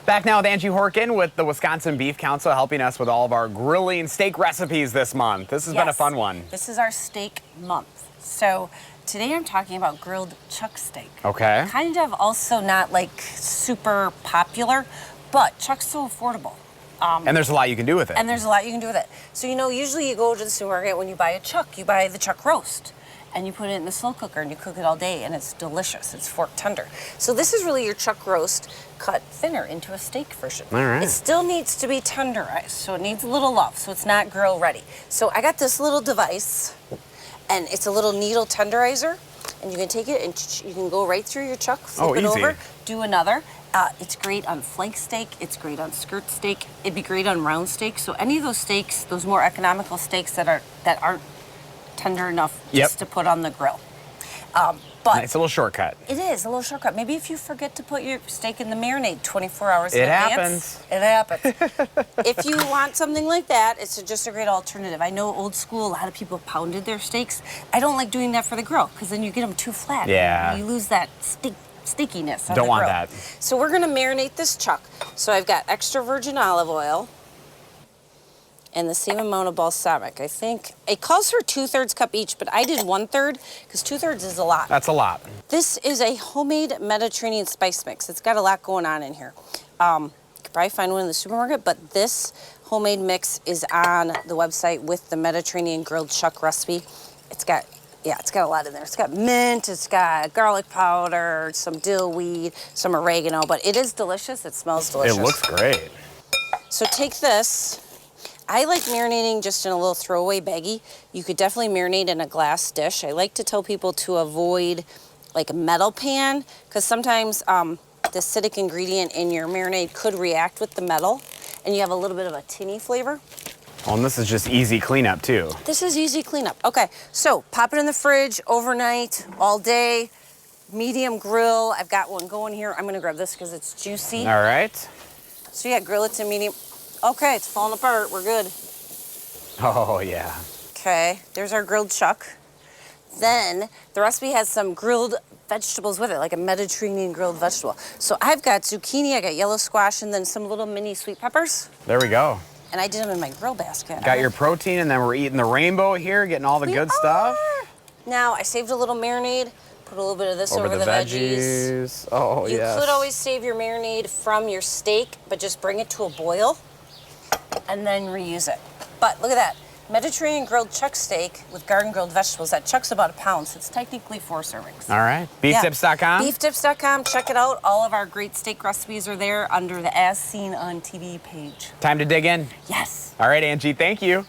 Back now with Angie Horkin with the Wisconsin Beef Council, helping us with all of our grilling steak recipes this month. This has been a fun one. This is our steak month. So today I'm talking about grilled chuck steak. Okay. Kind of also not like super popular, but chuck's so affordable. And there's a lot you can do with it. And there's a lot you can do with it. So, you know, usually you go to the supermarket when you buy a chuck, you buy the chuck roast. And you put it in the slow cooker and you cook it all day and it's delicious. It's fork tender. So this is really your chuck roast cut thinner into a steak version. All right. It still needs to be tenderized, so it needs a little love, so it's not grill ready. So I got this little device and it's a little needle tenderizer and you can take it and you can go right through your chuck, flip it over, do another. It's great on flank steak, it's great on skirt steak, it'd be great on round steak. So any of those steaks, those more economical steaks that aren't tender enough just to put on the grill. But it's a little shortcut. It is a little shortcut. Maybe if you forget to put your steak in the marinade 24 hours in advance. It happens. It happens. If you want something like that, it's just a great alternative. I know old school, a lot of people pounded their steaks. I don't like doing that for the grill because then you get them too flat. Yeah. You lose that stickiness on Don't the want grill. that. So we're gonna marinate this chuck. So I've got extra virgin olive oil and the same amount of balsamic. I think it calls for 2/3 cup each, but I did 1/3 because 2/3 is a lot. That's a lot. This is a homemade Mediterranean spice mix. It's got a lot going on in here. You could probably find one in the supermarket, but this homemade mix is on the website with the Mediterranean grilled chuck recipe. It's got a lot in there. It's got mint, it's got garlic powder, some dill weed, some oregano, but it is delicious. It smells delicious. It looks great. So take this. I like marinating just in a little throwaway baggie. You could definitely marinate in a glass dish. I like to tell people to avoid like a metal pan because sometimes the acidic ingredient in your marinade could react with the metal and you have a little bit of a tinny flavor. Oh, and this is just easy cleanup too. This is easy cleanup. Okay, so pop it in the fridge overnight, all day, medium grill. I've got one going here. I'm gonna grab this because it's juicy. All right. So yeah, grill it to medium. Okay, it's falling apart. We're good. Oh, yeah. Okay, there's our grilled chuck. Then the recipe has some grilled vegetables with it, like a Mediterranean grilled vegetable. So I've got zucchini, I got yellow squash, and then some little mini sweet peppers. There we go. And I did them in my grill basket. Got your protein, and then we're eating the rainbow here, getting all the good stuff. Now, I saved a little marinade. Put a little bit of this over the veggies. Oh, You yes. could always save your marinade from your steak, but just bring it to a boil and then reuse it. But look at that. Mediterranean grilled chuck steak with garden grilled vegetables. That chuck's about a pound, so it's technically 4 servings. All right. Beeftips.com? Beeftips.com. Check it out. All of our great steak recipes are there under the As Seen on TV page. Time to dig in? Yes. All right, Angie, thank you.